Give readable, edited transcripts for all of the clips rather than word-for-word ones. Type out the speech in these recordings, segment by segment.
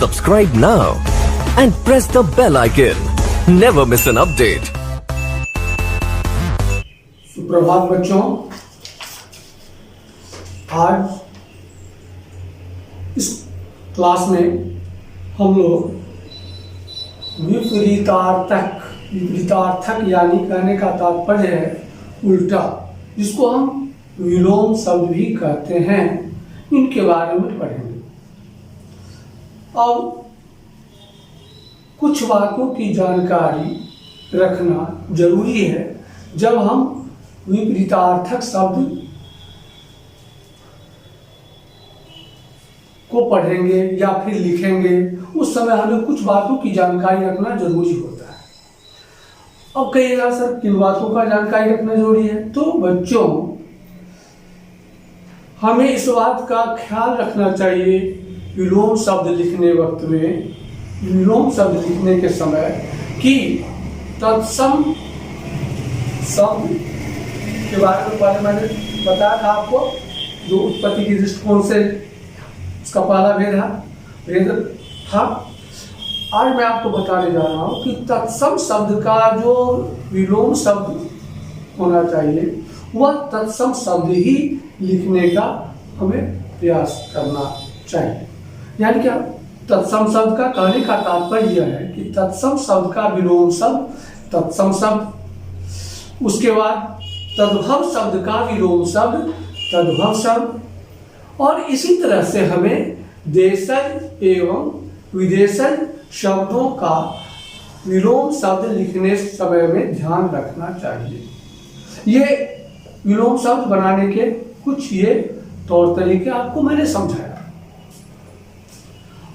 Subscribe now and press the bell icon. Never miss an update. सुप्रभात बच्चों, आज इस क्लास में हम लोग विपरीतार्थक यानी कहने का तात्पर्य है उल्टा, जिसको हम विलोम शब्द भी कहते हैं, इनके बारे में पढ़ेंगे। अब कुछ वाक्यों की जानकारी रखना जरूरी है। जब हम विपरीतार्थक शब्द को पढ़ेंगे या फिर लिखेंगे, उस समय हमें कुछ बातों की जानकारी रखना जरूरी होता है। अब कहिएगा सर किन बातों का जानकारी रखना जरूरी है? तो बच्चों, हमें इस बात का ख्याल रखना चाहिए विलोम शब्द लिखने वक्त में, विलोम शब्द लिखने के समय, कि तत्सम शब्द के बारे में पहले मैंने बताया था आपको, जो उत्पत्ति के दृष्टिकोण से इसका पहला भेद था। आज मैं आपको बताने जा रहा हूं कि तत्सम शब्द का जो विलोम शब्द होना चाहिए, वह तत्सम शब्द ही लिखने का हमें प्रयास करना चाहिए। यानी क्या? तत्सम शब्द का कहने का तात्पर्य यह है कि तत्सम शब्द का विलोम शब्द तत्सम शब्द, उसके बाद तद्भव शब्द का विलोम शब्द तद्भव शब्द, और इसी तरह से हमें देशज एवं विदेशज शब्दों का विलोम शब्द लिखने समय में ध्यान रखना चाहिए। ये विलोम शब्द बनाने के कुछ ये तौर तरीके आपको मैंने समझाया।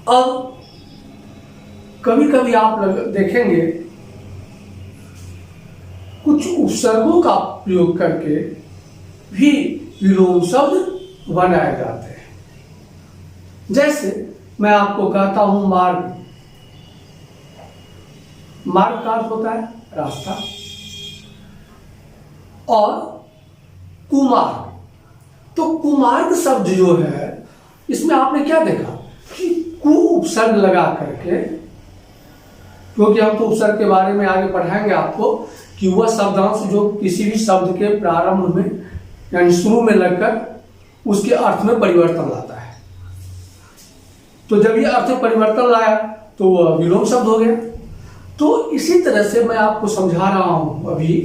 अब कभी कभी आप देखेंगे कुछ उपसर्गों का प्रयोग करके भी विलोम शब्द बनाए जाते हैं। जैसे मैं आपको कहता हूं मार्ग, मार्ग का अर्थ होता है रास्ता, और कुमार्ग, तो कुमार्ग शब्द जो है, इसमें आपने क्या देखा कि कु उपसर्ग लगा करके, क्योंकि हम तो उपसर्ग के बारे में आगे पढ़ाएंगे आपको कि वह शब्दांश जो किसी भी शब्द के प्रारंभ में यानी शुरू में लगकर उसके अर्थ में परिवर्तन लाता है। तो जब ये अर्थ में परिवर्तन लाया तो वह विलोम शब्द हो गया। तो इसी तरह से मैं आपको समझा रहा हूं अभी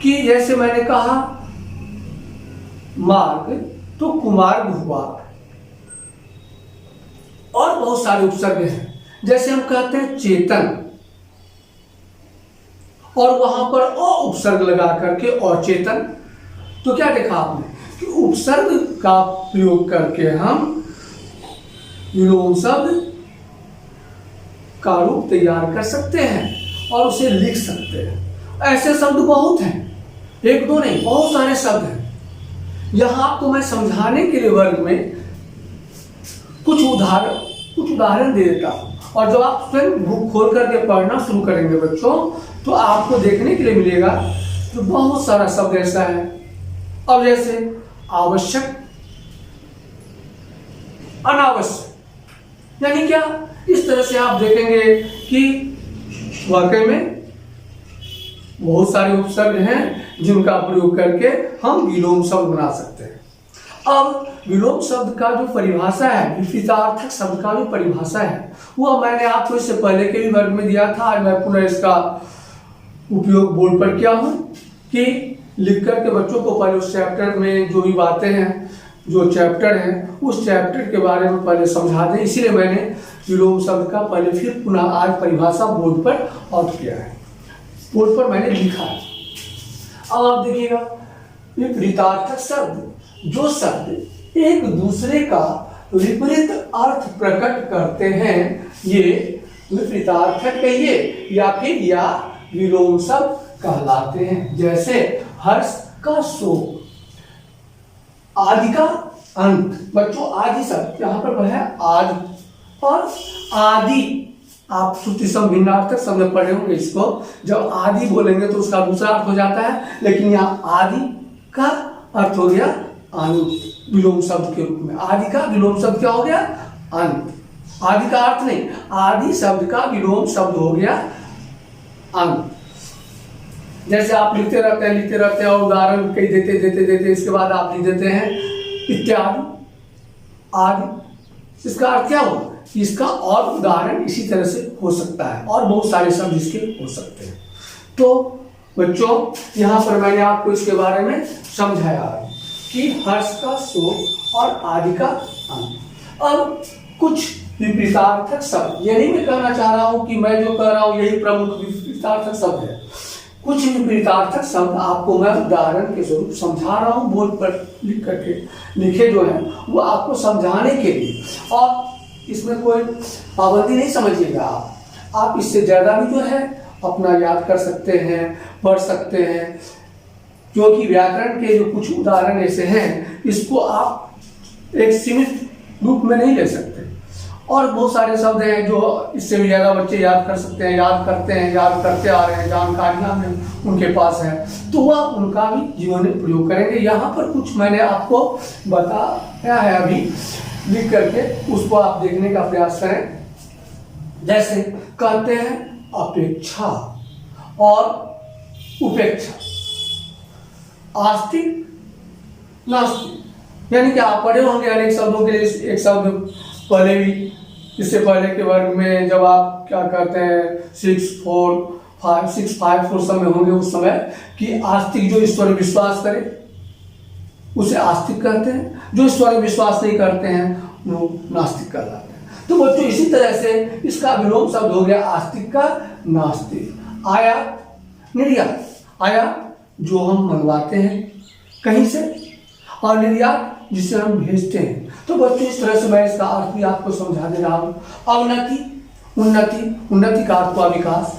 कि जैसे मैंने कहा मार्ग, तो कुमार्ग हुआ, और बहुत सारे उपसर्ग हैं। जैसे हम कहते हैं चेतन, और वहां पर अ उपसर्ग लगा करके अचेतन, तो क्या देखा आपने कि उपसर्ग का प्रयोग करके हम विलोम शब्द का रूप तैयार कर सकते हैं और उसे लिख सकते हैं। ऐसे शब्द बहुत हैं, एक दो नहीं, बहुत सारे शब्द हैं। यहां आपको मैं समझाने के लिए वर्ग में कुछ उदाहरण दे देता हूं, और जब आप स्वयं बुक खोल करके पढ़ना शुरू करेंगे बच्चों, तो आपको देखने के लिए मिलेगा कि बहुत सारा शब्द ऐसा है। अब जैसे आवश्यक, अनावश्यक, यानी क्या? इस तरह से आप देखेंगे कि वाकई में बहुत सारे उपसर्ग हैं जिनका प्रयोग करके हम विलोम शब्द बना सकते हैं। अब विलोम शब्द का जो परिभाषा है, विपरीतार्थक शब्द का जो परिभाषा है, वह मैंने आपको इससे पहले के भी वर्ग में दिया था। आज मैं पुनः इसका उपयोग बोर्ड पर किया हूं कि लिख करके बच्चों को पहले उस चैप्टर में जो भी बातें हैं, जो चैप्टर है, उस चैप्टर के बारे में पहले समझा दें। इसीलिए मैंने विलोम शब्द का पहले फिर पुनः आज परिभाषा बोर्ड पर आउट किया है, बोर्ड पर मैंने लिखा है। अब आप देखिएगा, विपरीतार्थक शब्द, जो शब्द एक दूसरे का विपरीत अर्थ प्रकट करते हैं, ये विपरीतार्थक कहिए या फिर या विलोम शब्द कहलाते हैं। जैसे हर्ष का शोक, आदि का अंत। बच्चों आदि शब्द यहाँ पर है आदि, और आदि आप श्रुति भिन्नार्थक शब्द पढ़े होंगे इसको। जब आदि बोलेंगे तो उसका दूसरा अर्थ हो जाता है, लेकिन यहाँ आदि का अर्थ हो गया अंत, विलोम शब्द के रूप में। आदि का विलोम शब्द क्या हो गया? अंत। आदि का अर्थ नहीं, आदि शब्द का विलोम शब्द हो गया अंग। जैसे आप लिखते रहते हैं और उदाहरण कई देते इसके बाद आप लिख देते हैं इत्यादि आदि। इसका अर्थ क्या होगा कि इसका और उदाहरण इसी तरह से हो सकता है और बहुत सारे शब्द इसके हो सकते हैं। तो बच्चों यहाँ पर मैंने आपको इसके बारे में समझाया कि हर्ष का शोक और आदि का अंग। अब कुछ विपरीतार्थक शब्द, यही मैं कहना चाह रहा हूँ कि मैं जो कह रहा हूँ यही प्रमुख विपरीतार्थक शब्द है। कुछ विपरीतार्थक शब्द आपको मैं उदाहरण के स्वरूप समझा रहा हूँ, बोर्ड पर लिख करके लिखे जो है वो आपको समझाने के लिए, और इसमें कोई पाबंदी नहीं समझिएगा। आप इससे ज़्यादा भी जो है अपना याद कर सकते हैं, पढ़ सकते हैं, क्योंकि व्याकरण के जो कुछ उदाहरण ऐसे हैं इसको आप एक सीमित रूप में नहीं ले सकते, और बहुत सारे शब्द हैं जो इससे भी ज़्यादा बच्चे याद कर सकते हैं, याद करते आ रहे हैं, जानकारियाँ में उनके पास है, तो वह उनका भी जीवन में प्रयोग करेंगे। यहाँ पर कुछ मैंने आपको बताया है अभी लिख करके, उसको आप देखने का प्रयास करें। जैसे कहते हैं अपेक्षा और उपेक्षा, आस्तिक नास्तिक, यानी कि आप पढ़े होंगे अनेक शब्दों के लिए एक शब्द पहले भी, इससे पहले के वर्ग में जब आप क्या कहते हैं 6-5 समय होंगे उस समय, कि आस्तिक जो ईश्वर विश्वास करे उसे आस्तिक कहते हैं, जो ईश्वर विश्वास नहीं करते हैं वो नास्तिक कहलाते हैं। तो बच्चों इसी तरह से इसका विलोम शब्द हो गया आस्तिक का नास्तिक। आयात निर्यात, आयात जो हम मंगवाते हैं कहीं से, और निर्यात जिसे हम भेजते हैं। तो बच्चों इस तरह से मैं इसका अर्थ भी आपको समझा दे रहा हूँ। अवनति, उन्नति, उन्नति का अर्थ हुआ विकास,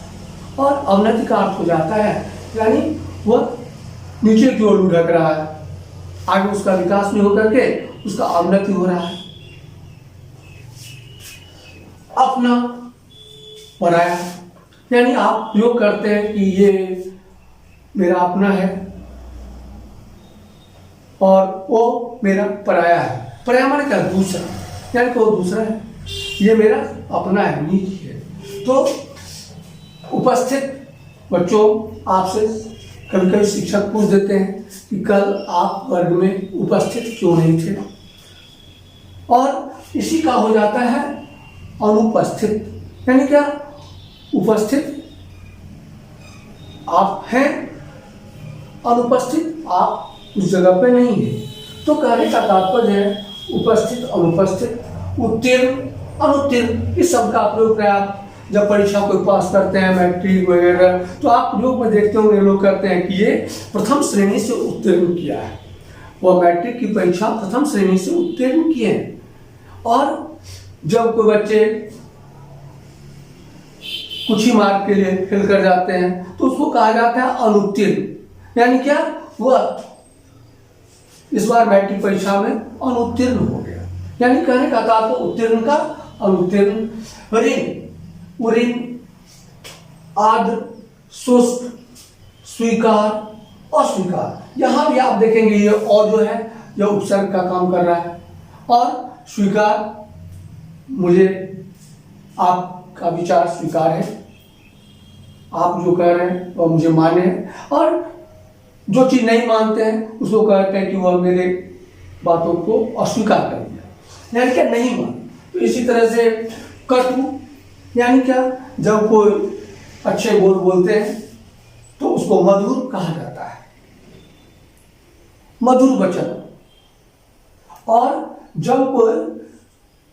और अवनति का अर्थ हो जाता है यानी वह नीचे की ओर लुढ़क रहा है, आगे उसका विकास नहीं होकर के उसका अवनति हो रहा है। अपना पराया, यानी आप प्रयोग करते हैं कि ये मेरा अपना है और वो मेरा पराया है। पराया माने क्या? दूसरा, यानी कि वो दूसरा है, ये मेरा अपना है, निजी है। तो उपस्थित बच्चों आपसे कभी कभी शिक्षक पूछ देते हैं कि कल आप वर्ग में उपस्थित क्यों नहीं थे, और इसी का हो जाता है अनुपस्थित, यानी क्या? उपस्थित आप हैं, अनुपस्थित आप उस जगह पे नहीं है। तो कहने का तात्पर्य है उपस्थित, अनुपस्थित, उत्तीर्ण, अनुत्तीर्ण, इस शब्द का प्रयोग करें आप जब परीक्षा को पास करते हैं, मैट्रिक वगैरह, तो आप प्रयोग में देखते होंगे लोग करते हैं कि ये प्रथम श्रेणी से उत्तीर्ण किया है, वह मैट्रिक की परीक्षा प्रथम श्रेणी से उत्तीर्ण किए हैं। और जब कोई बच्चे कुछ ही मार्क के लिए फेल कर जाते हैं तो उसको कहा जाता है अनुत्तीर्ण, यानी क्या? वह इस बार मैट्रिक परीक्षा में अनुत्तीर्ण हो गया, यानी कहने का तात्पर्य उत्तीर्ण का अनुत्तीर्ण। ऋण, उऋण, आद्र, शुष्क, स्वीकार, अस्वीकार, यहां भी आप देखेंगे ये और जो है यह उपसर्ग का काम कर रहा है, और स्वीकार मुझे आपका विचार स्वीकार है, आप जो कह रहे हैं वह मुझे मान्य है, और जो चीज नहीं मानते हैं उसको कहते हैं कि वह मेरे बातों को अस्वीकार कर दिया, यानी क्या? नहीं मान। तो इसी तरह से कटु, यानी क्या? जब कोई अच्छे बोल बोलते हैं तो उसको मधुर कहा जाता है, मधुर वचन। और जब कोई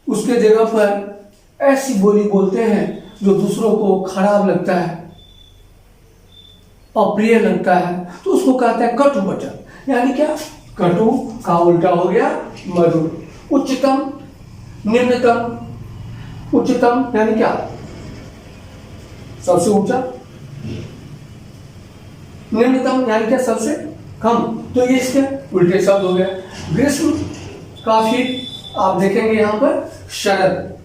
उसके जगह पर ऐसी बोली बोलते हैं जो दूसरों को खराब लगता है, अप्रिय लगता है, तो उसको कहते हैं कटु वचन, यानी क्या? कटु का उल्टा हो गया मधुर। उच्चतम, निम्नतम, उच्चतम यानी क्या? सबसे ऊंचा, निम्नतम यानी क्या? सबसे कम। तो ये इसके उल्टे शब्द हो गए। ग्रीष्म, काफी आप देखेंगे यहाँ पर शरद,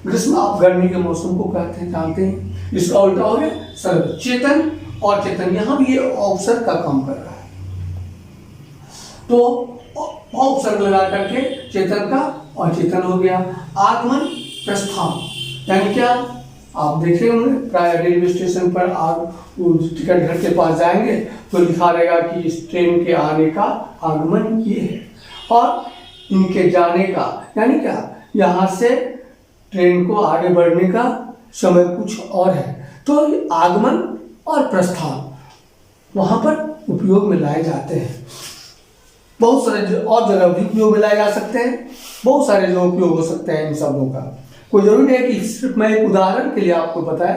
ग्रीष्म आप गर्मी के मौसम को कहते हैं, जानते हैं, इसका उल्टा हो गया शरद। चेतन और चेतन, यहां भी ये अवसर का काम कर रहा है, तो अवसर लगा करके चेतन का अचेतन हो गया। आगमन प्रस्थान यानी क्या, आप देखे होंगे प्राय रेलवे स्टेशन पर आप टिकट घर के पास जाएंगे तो लिखा रहेगा कि इस ट्रेन के आने का आगमन ये है, और इनके जाने का यानी क्या, यहाँ से ट्रेन को आगे बढ़ने का समय कुछ और है। तो आगमन और प्रस्थान वहाँ पर उपयोग में लाए जाते हैं। बहुत सारे और जगह भी उपयोग में लाए जा सकते हैं, बहुत सारे जगह उपयोग हो सकते हैं इन शब्दों का। कोई जरूरी नहीं है कि सिर्फ मैं एक उदाहरण के लिए आपको बताया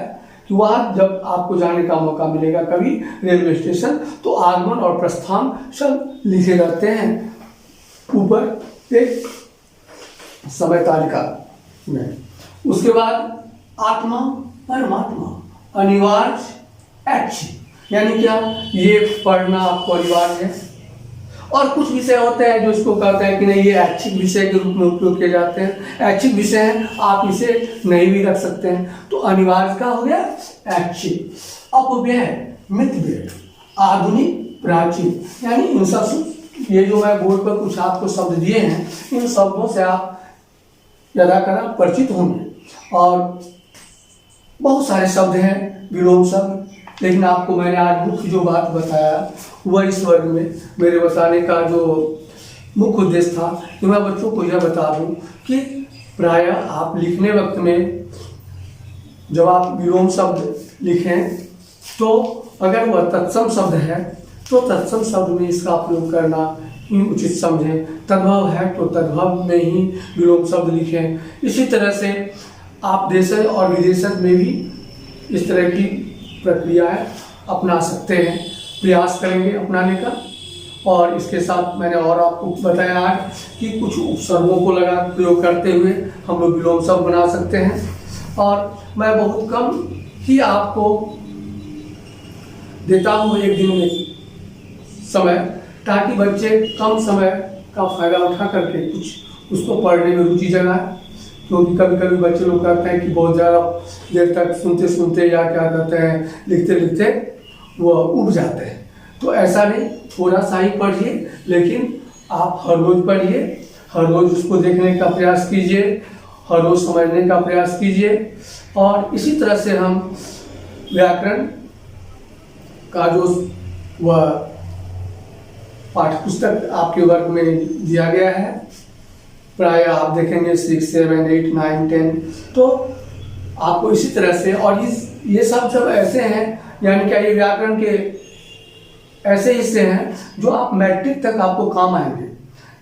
कि वहाँ जब आपको जाने का मौका मिलेगा कभी रेलवे स्टेशन, तो आगमन और प्रस्थान सब लिखे रहते हैं ऊपर एक समय तालिका में। उसके बाद आत्मा परमात्मा अनिवार्य ऐच्छिक यानी क्या, ये पढ़ना आपको अनिवार्य है। और कुछ विषय होते हैं जो इसको कहते हैं कि नहीं, ये ऐच्छिक विषय के रूप में उपयोग किए जाते हैं, ऐच्छिक विषय हैं, आप इसे नहीं भी रख सकते हैं। तो अनिवार्य का हो गया ऐच्छिक। अपव्यय, मितव्यय, आधुनिक, प्राचीन, यानी इन सब, ये जो मैं बोर्ड पर कुछ आपको शब्द दिए हैं, इन शब्दों से आप ज्यादा करा परिचित होंगे। और बहुत सारे शब्द हैं विलोम शब्द, लेकिन आपको मैंने आज मुख्य जो बात बताया वह इस वर्ग में मेरे बताने का जो मुख्य उद्देश्य था कि मैं बच्चों को यह बता दूं कि प्रायः आप लिखने वक्त में जब आप विलोम शब्द लिखें तो अगर वह तत्सम शब्द है तो तत्सम शब्द में इसका प्रयोग करना ही उचित समझें। तद्भव है तो तद्भव में ही विलोम शब्द लिखें। इसी तरह से आप देशज और विदेशज में भी इस तरह की प्रक्रियाएं अपना सकते हैं, प्रयास करेंगे अपनाने का। और इसके साथ मैंने और आपको बताया आज कि कुछ उपसर्गों को लगा प्रयोग करते हुए हम लोग विलोम शब्द बना सकते हैं। और मैं बहुत कम ही आपको देता हूँ एक दिन में समय, ताकि बच्चे कम समय का फायदा उठा करके कुछ उसको पढ़ने में रुचि जगाएं। क्योंकि कभी कभी बच्चे लोग कहते हैं कि बहुत ज़्यादा देर तक सुनते सुनते या क्या कहते हैं लिखते लिखते वो उब जाते हैं। तो ऐसा नहीं, थोड़ा सा ही पढ़िए, लेकिन आप हर रोज पढ़िए, हर रोज उसको देखने का प्रयास कीजिए, हर रोज समझने का प्रयास कीजिए। और इसी तरह से हम व्याकरण का जो वह पाठ्यपुस्तक आपके वर्ग में दिया गया है, प्राय आप देखेंगे 6, 7, 8, 9, 10, तो आपको इसी तरह से, और ये सब जब ऐसे हैं यानी क्या, ये व्याकरण के ऐसे हिस्से हैं जो आप मैट्रिक तक आपको काम आएंगे,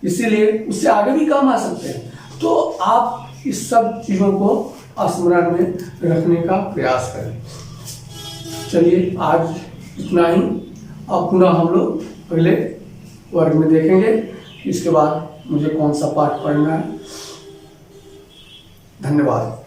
इसीलिए उससे आगे भी काम आ सकते हैं। तो आप इस सब चीज़ों को स्मरण में रखने का प्रयास करें। चलिए आज इतना ही, अब पुनः हम लोग अगले वर्ग में देखेंगे इसके बाद मुझे कौन सा पाठ पढ़ना है। धन्यवाद।